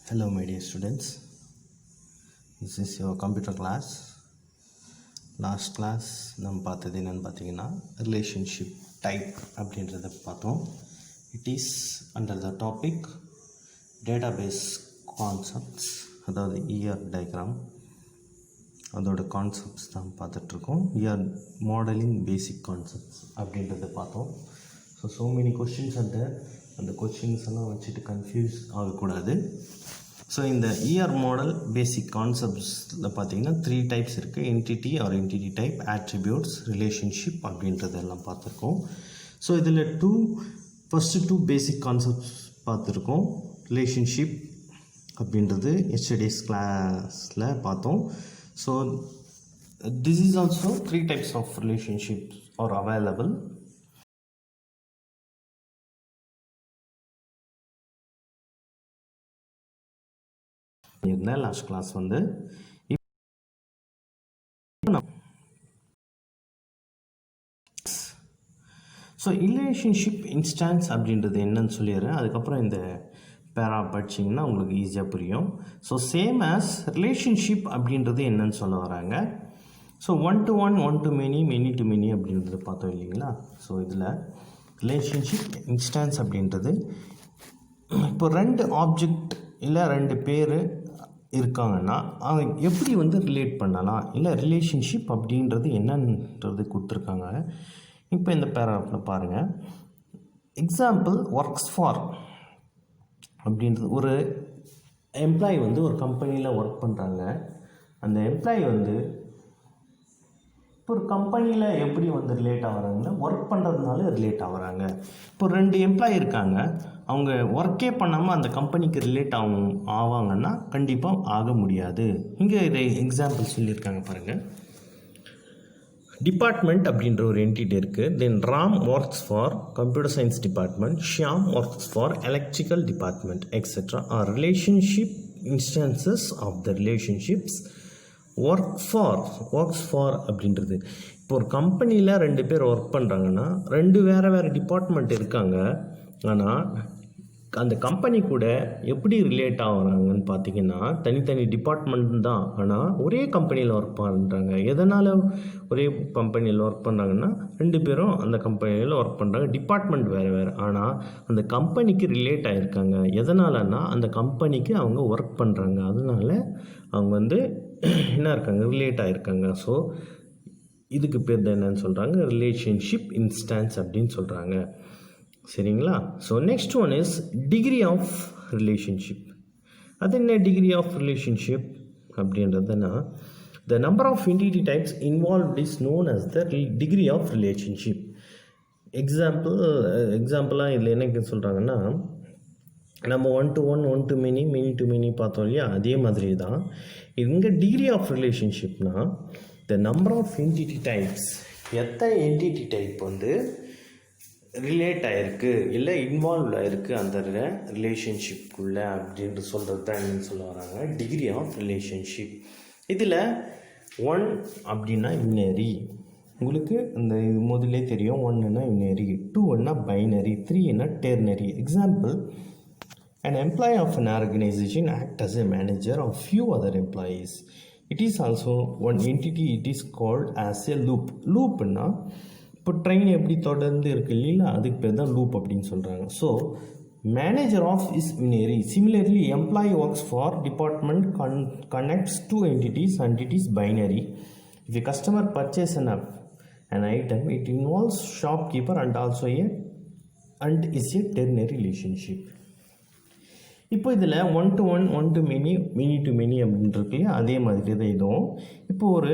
Hello my dear students, this is your computer class. Last class நம்ம பார்த்தது என்னன்னு பார்த்தீங்கன்னா ரிலேஷன்ஷிப் டைப் அப்படின்றத பார்த்தோம். It is under the topic database concepts, அதாவது இஆர் டயக்ராம் அதோட கான்செப்ட்ஸ் தான் பார்த்துட்ருக்கோம். இஆர் மாடலிங் பேசிக் கான்செப்ட்ஸ் அப்படின்றத பார்த்தோம். ஸோ மெனி கொஸ்டின்ஸ் அந்த கொஸ்டின்ஸ் எல்லாம் வச்சுட்டு கன்ஃபியூஸ் ஆகக்கூடாது. ஸோ இந்த இஆர் மாடல் பேசிக் கான்செப்ட்ஸில் பார்த்தீங்கன்னா 3 டைப்ஸ் இருக்குது. Entity or entity type, attributes, relationship அப்படின்றதெல்லாம் பார்த்துருக்கோம். ஸோ இதில் ஃபஸ்ட்டு 2 பேசிக் கான்செப்ட்ஸ் பார்த்துருக்கோம். ரிலேஷன்ஷிப் அப்படின்றது எஸ்டர்டேஸ் கிளாஸில் பார்த்தோம். So this is also 3 types of relationships are available. இருந்தேன் last class so relationship instance அப்படின்றது என்னன்னு சொல்லிடுறேன். அதுக்கப்புறம் இந்த பேரா படிச்சிங்கன்னா உங்களுக்கு ஈஸியாக புரியும். ஸோ சேம் ஆஸ் ரிலேஷன்ஷிப் அப்படின்றது என்னன்னு சொல்ல வராங்க. So 1 to 1, 1 to many, many to many அப்படின்றது பார்த்தோம் இல்லைங்களா. ஸோ இதில் ரிலேஷன்ஷிப் இன்ஸ்டான்ஸ் அப்படின்றது இப்போ 2 ஆப்ஜெக்ட் இல்லை 2 பேர் இருக்காங்கன்னா எப்படி ரிலேட் பண்ணலாம், இல்லை ரிலேஷன்ஷிப் அப்படின்றது என்னன்றது கொடுத்துருக்காங்க. இப்போ இந்த பேராகிராஃபில் பாருங்கள். எக்ஸாம்பிள் ஒர்க்ஸ் ஃபார் அப்படின்றது ஒரு எம்ப்ளாயி ஒரு கம்பெனியில் ஒர்க் பண்ணுறாங்க. அந்த எம்ப்ளாயி இப்போ ஒரு கம்பெனியில் எப்படி ரிலேட் ஆகிறாங்கன்னா ஒர்க் பண்ணுறதுனால ரிலேட் ஆகிறாங்க. இப்போ 2 எம்ப்ளாயி இருக்காங்க, அவங்க ஒர்க்கே பண்ணாமல் அந்த கம்பெனிக்கு ரிலேட் ஆவாங்கன்னா கண்டிப்பாக ஆக முடியாது. இங்கே இதை எக்ஸாம்பிள் சொல்லியிருக்காங்க பாருங்கள். டிபார்ட்மெண்ட் அப்படின்ற ஒரு என்டிட்டி இருக்குது. Then Ram works for computer science department, Shyam works for electrical department et cetera are relationship instances of the relationships. Works for அப்படின்றது இப்போ ஒரு கம்பெனியில் 2 பேர் ஒர்க் பண்ணுறாங்கன்னா 2 வேறு டிபார்ட்மெண்ட் இருக்காங்க. ஆனால் அந்த கம்பெனி கூட எப்படி ரிலேட் ஆகிறாங்கன்னு பார்த்தீங்கன்னா தனித்தனி டிபார்ட்மெண்ட் தான், ஆனால் ஒரே கம்பெனியில் ஒர்க் பண்ணுறாங்க. எதனால் ஒரே கம்பெனியில் ஒர்க் பண்ணுறாங்கன்னா 2 பேரும் அந்த கம்பெனியில் ஒர்க் பண்ணுறாங்க, டிபார்ட்மெண்ட் வேறு, ஆனால் அந்த கம்பெனிக்கு ரிலேட் ஆகிருக்காங்க. எதனாலன்னா அந்த கம்பெனிக்கு அவங்க ஒர்க் பண்ணுறாங்க, அதனால அவங்க என்ன இருக்காங்க, ரிலேட் ஆகிருக்காங்க. ஸோ இதுக்கு பேர் தான் என்னன்னு சொல்கிறாங்க, ரிலேஷன்ஷிப் இன்ஸ்டான்ஸ் அப்படின்னு சொல்கிறாங்க. சரிங்களா. So next one is degree of relationship. அது என்ன டிகிரி ஆஃப் ரிலேஷன்ஷிப் அப்படின்றதுன்னா the number of entity types involved is known as the degree of relationship. எக்ஸாம்பிளாக இதில் என்ன சொல்கிறாங்கன்னா நம்ம 1 to 1, 1 to many, many to many பார்த்தோம் இல்லையா, அதே மாதிரி தான் இங்கே டிகிரி ஆஃப் ரிலேஷன்ஷிப்னா the number of entity types, எத்தனை என்டிட்டி டைப் ரிலேட் ஆகிருக்கு இல்லை இன்வால்வ் ஆகிருக்கு அந்த ரிலேஷன்ஷிப்குள்ளே அப்படின்ட்டு சொல்கிறது தான் என்னன்னு சொல்ல வராங்க, டிகிரி ஆஃப் ரிலேஷன்ஷிப். இதில் 1 அப்படின்னா யுனரி, உங்களுக்கு இந்த இது முதல்லே தெரியும். 1ன்னா யுனரி, 2ன்னா பைனரி, 3ன்னா ternary. Example, an employee of an organization acts as a manager of few other employees. It is also one entity. It is called as a loop. லூப்னா இப்போ ட்ரெயின் எப்படி தொடர்ந்து இருக்கு இல்லைங்களா, அதுக்கு பேர் தான் லூப் அப்படின்னு சொல்கிறாங்க. So manager of is unary. Similarly employee works for department connects 2 entities and it is binary. If a customer purchases an item, it involves shopkeeper and also is a ternary relationship. இப்போ இதில் 1 to 1, 1 to many, many to many அப்படின்றது அதே மாதிரி தான் இதுவும். இப்போ ஒரு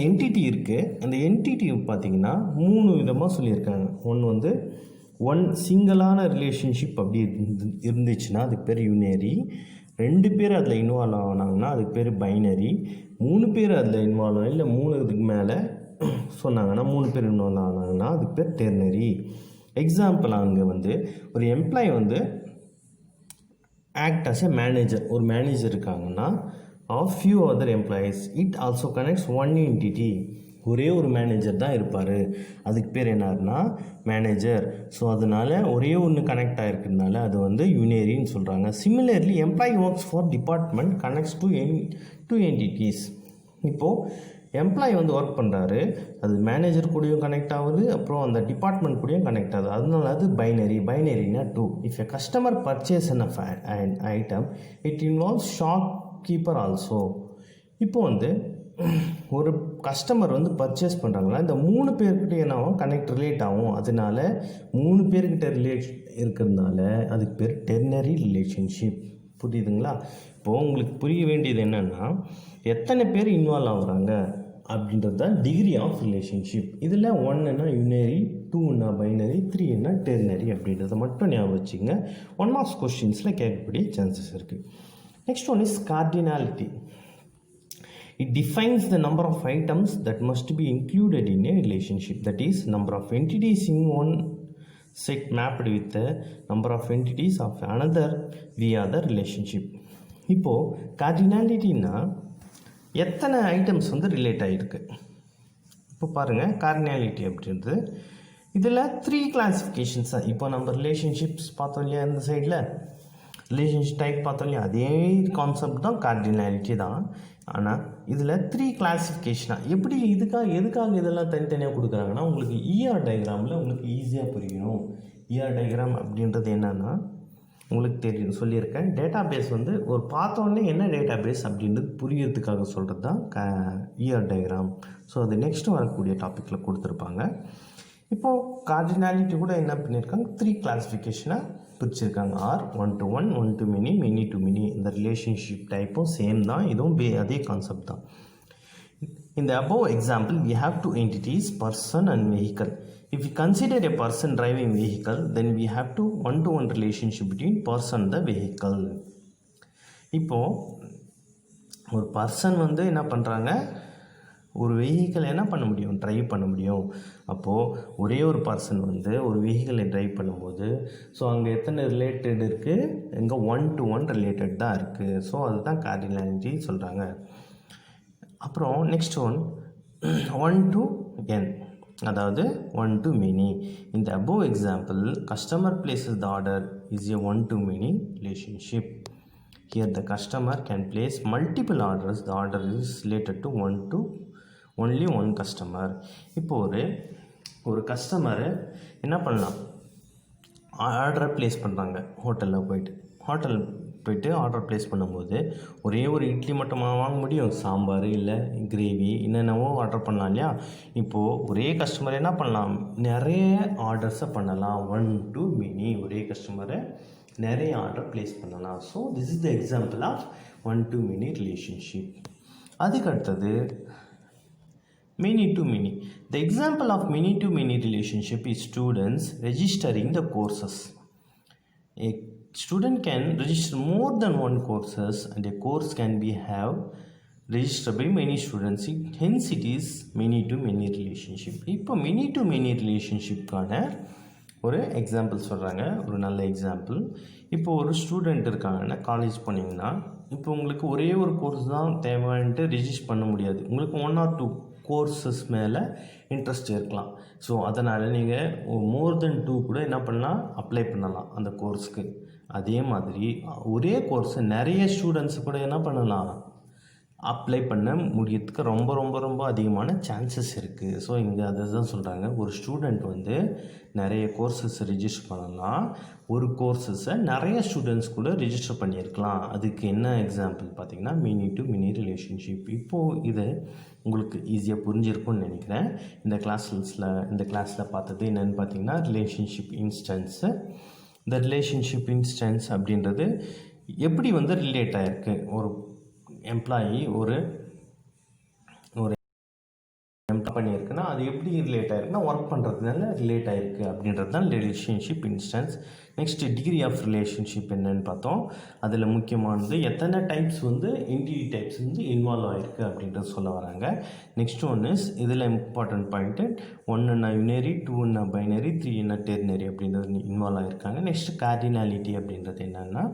entity இருக்குது, அந்த என்டிட்டி பார்த்திங்கன்னா 3 விதமாக சொல்லியிருக்காங்க. ஒன்று சிங்கிளான ரிலேஷன்ஷிப் அப்படி இருந்துச்சுன்னா அதுக்கு பேர் யுனரி, 2 பேர் அதில் இன்வால்வ் ஆனாங்கன்னா அதுக்கு பேர் பைனரி, 3 பேர் அதில் இன்வால்வ் ஆகும் இல்லை 3 இதுக்கு மேலே சொன்னாங்கன்னா 3 பேர் இன்வால்வ் ஆனாங்கன்னா அதுக்கு பேர் டெர்னரி. எக்ஸாம்பிள், அங்கே ஒரு employee act as a manager, ஒரு மேனேஜர் இருக்காங்கன்னா of few other employees. It also connects one entity. ஒரே ஒரு மேனேஜர் தான் இருப்பார், அதுக்கு பேர் என்னன்னா மேனேஜர். ஸோ அதனால் ஒரே ஒன்று கனெக்ட் ஆகிருக்கிறதுனால அது வந்து யூனியரின்னு சொல்கிறாங்க. Similarly employee works for department connects to entities. இப்போது எம்ப்ளாயி வந்து ஒர்க் பண்ணுறாரு, அது மேனேஜர் கூடயும் கனெக்ட் ஆகுது, அப்புறம் அந்த டிபார்ட்மெண்ட் கூடயும் கனெக்ட் ஆகுது. அதனால அது பைனரினா 2. If a customer purchase an item it involves shop keeper also. இப்போ வந்து ஒரு கஸ்டமர் வந்து பர்ச்சேஸ் பண்ணுறாங்களா, இந்த 3 பேர்கிட்ட என்னாகும் ரிலேட் ஆகும். அதனால 3 பேர்கிட்ட இருக்கிறதுனால அதுக்கு பேர் டெர்னரி ரிலேஷன்ஷிப். புரியுதுங்களா? இப்போது உங்களுக்கு புரிய வேண்டியது என்னென்னா, எத்தனை பேர் இன்வால்வ் ஆகுறாங்க அப்படின்றது தான் டிகிரி ஆஃப் ரிலேஷன்ஷிப். இதில் 1ன்னா யூனரி, 2ன்னா பைனரி, 3ன்னா டெர்னரி அப்படின்றத மட்டும் ஞாபகம் வச்சுங்க. 1 மார்க்ஸ் கொஸ்டின்ஸில் கேட்கக்கூடிய சான்சஸ் இருக்குது. Next one is cardinality. It defines the number of items that must be included in a relationship. That is, number of entities in one set mapped with the number of entities of another via the relationship. இப்போது கார்டினாலிட்டின்னா எத்தனை items வந்து relate ஆகிருக்கு. இப்போ பாருங்கள், cardinality அப்படின்றது இதில் 3 classifications தான். இப்போ நம்ம ரிலேஷன்ஷிப்ஸ் பார்த்தோம் இல்லையா, இந்த சைடில் ரிலேஷன்ஷிப் டைப் பார்த்தோம் இல்லையா, அதே கான்செப்ட் தான் கார்டினாலிட்டி தான். ஆனால் இதில் 3 கிளாஸிஃபிகேஷனாக எப்படி எதுக்காக இதெல்லாம் தனித்தனியாக கொடுக்குறாங்கன்னா, உங்களுக்கு இஆர் டயக்ராமில் உங்களுக்கு ஈஸியாக புரியணும். இஆர் டயக்ராம் அப்படின்றது என்னென்னா உங்களுக்கு தெரியும், சொல்லியிருக்கேன். டேட்டா பேஸ் வந்து ஒரு பார்த்தோன்னே என்ன டேட்டா பேஸ் அப்படின்றது புரியறதுக்காக சொல்கிறது தான் இஆர் டயக்ராம். ஸோ அது நெக்ஸ்ட்டு வரக்கூடிய டாப்பிக்கில் கொடுத்துருப்பாங்க. இப்போது கார்டினாலிட்டி கூட என்ன பண்ணியிருக்காங்க, 3 கிளாஸிஃபிகேஷனாக பிரிச்சிருக்காங்க. Are 1 to 1, 1 to many, many to many. இந்த ரிலேஷன்ஷிப் டைப்பும் சேம் தான், இதுவும் அதே கான்செப்ட் தான். In the above example, we have 2 entities, person and vehicle. If we consider a person driving vehicle, then we have to 1-to-1 relationship between person and the vehicle. இப்போது ஒரு person வந்து என்ன பண்ணுறாங்க, ஒரு வெஹிக்கிள் என்ன பண்ண முடியும், ட்ரைவ் பண்ண முடியும். அப்போது ஒரே ஒரு பர்சன் வந்து ஒரு வெஹிக்கிளை ட்ரைவ் பண்ணும்போது ஸோ அங்கே எத்தனை ரிலேட்டட் இருக்குது, எங்கே 1-to-1 ரிலேட்டட் தான் இருக்குது. ஸோ அதுதான் கார்டினாலிட்டி சொல்கிறாங்க. அப்புறம் நெக்ஸ்ட் ஒன் 1 to n, அதாவது 1 to many. இந்த above example, customer places the order is a 1 to many relationship. Here the customer can place multiple orders. The order is related to only one customer. இப்போ ஒரு customer என்ன பண்ணலாம், ஆர்டரை place பண்ணுறாங்க. ஹோட்டலில் போயிட்டு ஆர்டர் ப்ளேஸ் பண்ணும்போது ஒரே ஒரு இட்லி மட்டும் வாங்க முடியும், சாம்பார் இல்லை கிரேவி என்னென்னவோ ஆர்டர் பண்ணலாம் இல்லையா. இப்போது ஒரே கஸ்டமர் என்ன பண்ணலாம், நிறைய ஆர்டர்ஸை பண்ணலாம். 1 to many, ஒரே கஸ்டமரை நிறைய ஆர்டர் ப்ளேஸ் பண்ணலாம். So this is the example of 1 to many relationship. அதுக்கு அடுத்தது many to many. The example of many to many relationship is students registering the courses. A student can register more than one courses and a course can be registered by many students. Hence it is many to many relationship. இப்போ many to many relationshipக்கான ஒரு example சொல்கிறாங்க, ஒரு நல்ல example. இப்போ ஒரு student இருக்காங்கன்னா, college போனீங்கன்னா இப்போ உங்களுக்கு ஒரே ஒரு கோர்ஸ் தான் தேவைன்ட்டு ரிஜிஸ்டர் பண்ண முடியாது. உங்களுக்கு 1 or 2 கோர்ஸஸ் மேலே இன்ட்ரெஸ்ட் இருக்கலாம். ஸோ அதனால் நீங்கள் மோர் தென் 2 கூட என்ன பண்ணலாம், அப்ளை பண்ணலாம் அந்த கோர்ஸுக்கு. அதே மாதிரி ஒரே கோர்ஸு நிறைய ஸ்டூடெண்ட்ஸு கூட என்ன பண்ணலாம், அப்ளை பண்ண முடியறதுக்கு ரொம்ப ரொம்ப ரொம்ப அதிகமான சான்சஸ் இருக்குது. ஸோ இங்கே அதை தான் சொல்கிறாங்க, ஒரு ஸ்டூடெண்ட் வந்து நிறைய கோர்சஸ் ரிஜிஸ்டர் பண்ணலாம், ஒரு கோர்ஸஸை நிறைய ஸ்டூடெண்ட்ஸ் கூட ரிஜிஸ்டர் பண்ணியிருக்கலாம். அதுக்கு என்ன எக்ஸாம்பிள் பார்த்திங்கன்னா many to many ரிலேஷன்ஷிப். இப்போது இது உங்களுக்கு ஈஸியாக புரிஞ்சிருக்கும்னு நினைக்கிறேன். இந்த கிளாஸில் பார்த்தது என்னென்னு பார்த்தீங்கன்னா ரிலேஷன்ஷிப் இன்ஸ்டன்ஸு. இந்த ரிலேஷன்ஷிப் இன்ஸ்டன்ஸ் அப்படின்றது எப்படி வந்து ரிலேட் ஆகிருக்கு, ஒரு எம்ப்ளாயி ஒரு பண்ணியிருக்குன்னா அது எப்படி ரிலேட் ஆகிருக்குன்னா ஒர்க் பண்ணுறதுனால ரிலேட் ஆகிருக்கு அப்படின்றது தான் relationship instance. Next degree of relationship என்னன்னு பார்த்தோம். அதில் முக்கியமானது எத்தனை டைப்ஸ் வந்து என்டிட்டி டைப்ஸ் வந்து இன்வால்வ் ஆகிருக்கு அப்படின்றது சொல்ல வராங்க. நெக்ஸ்ட் ஒன் இஸ் இதில் இம்பார்ட்டன்ட் பாயிண்ட்டு 1ன்னா யூனரி, 2ன்னா பைனரி, 3ன்னா டெர்னரி அப்படின்றது இன்வால்வ் ஆகிருக்காங்க. நெக்ஸ்ட் கார்டினாலிட்டி அப்படின்றது என்னென்னா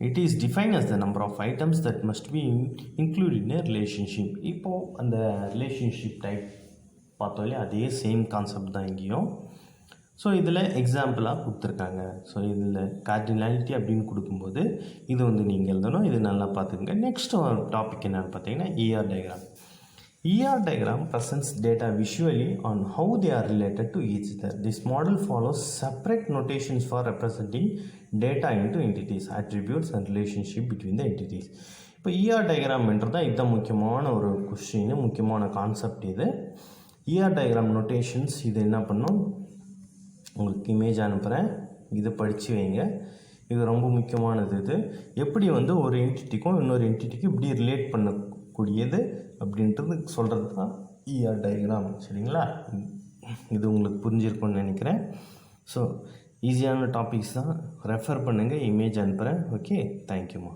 it is define as the number of items that must be included in a relationship. இப்போது அந்த ரிலேஷன்ஷிப் டைப் பார்த்தோம் இல்லையா, அதே சேம் கான்செப்ட் தான் இங்கேயும். ஸோ இதில் எக்ஸாம்பிளாக கொடுத்துருக்காங்க. ஸோ இதில் கார்டினாலிட்டி அப்படின்னு கொடுக்கும்போது இது வந்து நீங்கள் எழுதணும். இது நல்லா பார்த்துக்கங்க. நெக்ஸ்ட் டாபிக் என்னென்னு பார்த்தீங்கன்னா ER diagram. ER diagram presents data visually on how they are related to each other. This model follows separate notations for representing data into entities, attributes and relationship between the entities. இப்போ ER diagramன்றது தான் இதுதான் முக்கியமான ஒரு question, முக்கியமான concept இது. ER diagram notations இது என்ன பண்ணும், உங்களுக்கு இமேஜ் அனுப்புகிறேன், இதை படித்து வைங்க. இது ரொம்ப முக்கியமானது. இது எப்படி வந்து ஒரு என்டிட்டிக்கும் இன்னொரு என்டிட்டிக்கும் இப்படி ரிலேட் பண்ணக்கூடியது அப்படின்றது சொல்கிறது தான் ER டயக்ராம். சரிங்களா, இது உங்களுக்கு புரிஞ்சிருக்கும்னு நினைக்கிறேன். ஸோ ஈஸியான டாபிக்ஸ் தான், ரெஃபர் பண்ணுங்கள், இமேஜ் அனுப்புகிறேன். ஓகே, தேங்க்யூம்மா.